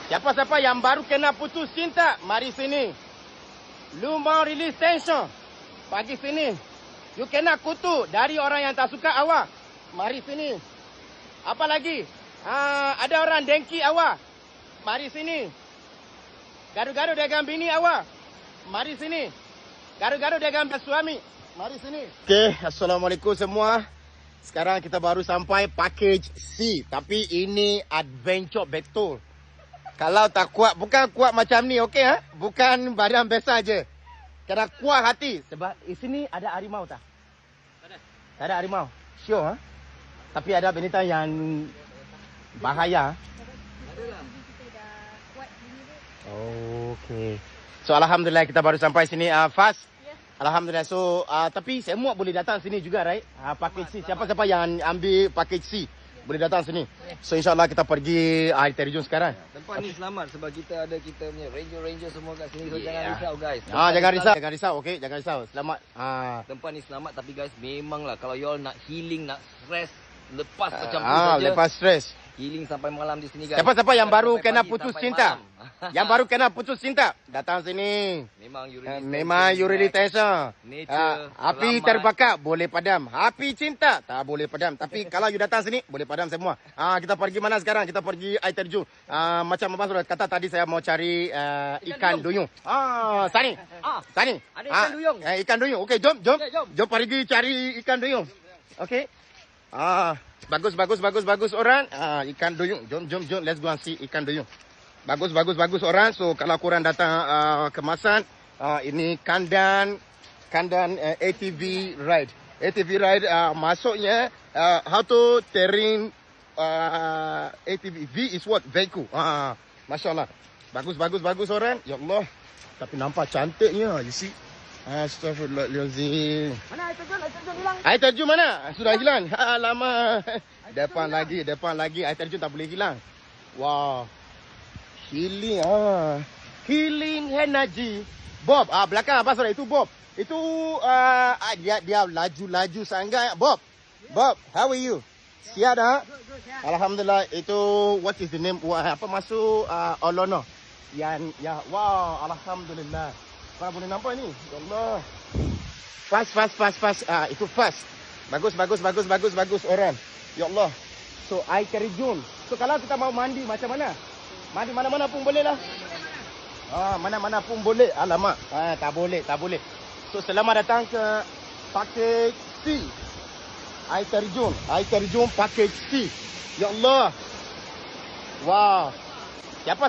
Siapa-siapa yang baru kena putus cinta, mari sini. Lu mau release tension, pagi sini. You kena kutu dari orang yang tak suka awak, mari sini. Apa lagi? Ada orang dengki awak, mari sini. Garu-garu dagang bini awak, mari sini. Garu-garu dagang suami, mari sini. Okay, assalamualaikum semua. Sekarang kita baru sampai package C, tapi ini adventure betul. Kalau tak kuat, bukan kuat macam ni, okey ha? Bukan badan biasa je. Kena kuat hati. Sebab di sini ada harimau tak? Tak ada harimau. Sure ha? Tapi ada binatang yang bahaya. Okey. So alhamdulillah kita baru sampai sini fast. Alhamdulillah. So tapi semua boleh datang sini juga, right? Package C. Siapa-siapa yang ambil package C boleh datang sini. So insyaAllah kita pergi air terjun sekarang. Tempat ni selamat sebab kita ada kita punya ranger semua kat sini. So jangan risau guys. Jangan risau, okey? Jangan risau. Selamat. Tempat ni selamat tapi guys memanglah kalau you all nak healing, nak stress, lepas macam tu saja. Lepas stress. Healing sampai malam di sini guys. Siapa-siapa yang baru kena putus cinta. Yang baru kena putus cinta, datang sini. Memang you really tension. Api terbakar boleh padam. Api cinta tak boleh padam. Tapi kalau you datang sini boleh padam semua. Kita pergi mana sekarang? Kita pergi air terjun. Macam Abang sudah kata tadi, saya mau cari ikan duyung. Sani. Sani. Ada ikan duyung. Ikan duyung. Okey, jom. Jom pergi cari ikan duyung. Okey. Bagus orang. Ikan duyung. Jom. Let's go and see ikan duyung. Bagus orang. So kalau korang datang kemasan, ini kandang ATV ride. ATV ride masuknya how to terrain ATV. V is what? Vehicle. Masya-Allah. Bagus orang. Ya Allah. Tapi nampak cantiknya. You see? Astaghfirullahaladzim. Mana air terjun hilang? Air terjun mana? Sudah hilang. Lama. Depan lagi. Air terjun tak boleh hilang. Wow. Healing. Healing energy. Bob. Belakang apa sudah? Itu Bob. Itu dia laju sangat. Bob, how are you? Sihat dah? Alhamdulillah. Itu what is the name? Apa masuk Olono? Wow, alhamdulillah. Kau boleh nampak ni? Ya Allah. Fast. Itu fast. Bagus orang. Ya Allah. So air terjun. So kalau kita mau mandi macam mana? Mandi mana-mana pun boleh lah. Mana-mana pun boleh. Alamak. Tak boleh. So selamat datang ke package C. Air terjun package C. Ya Allah. Wow. Siapa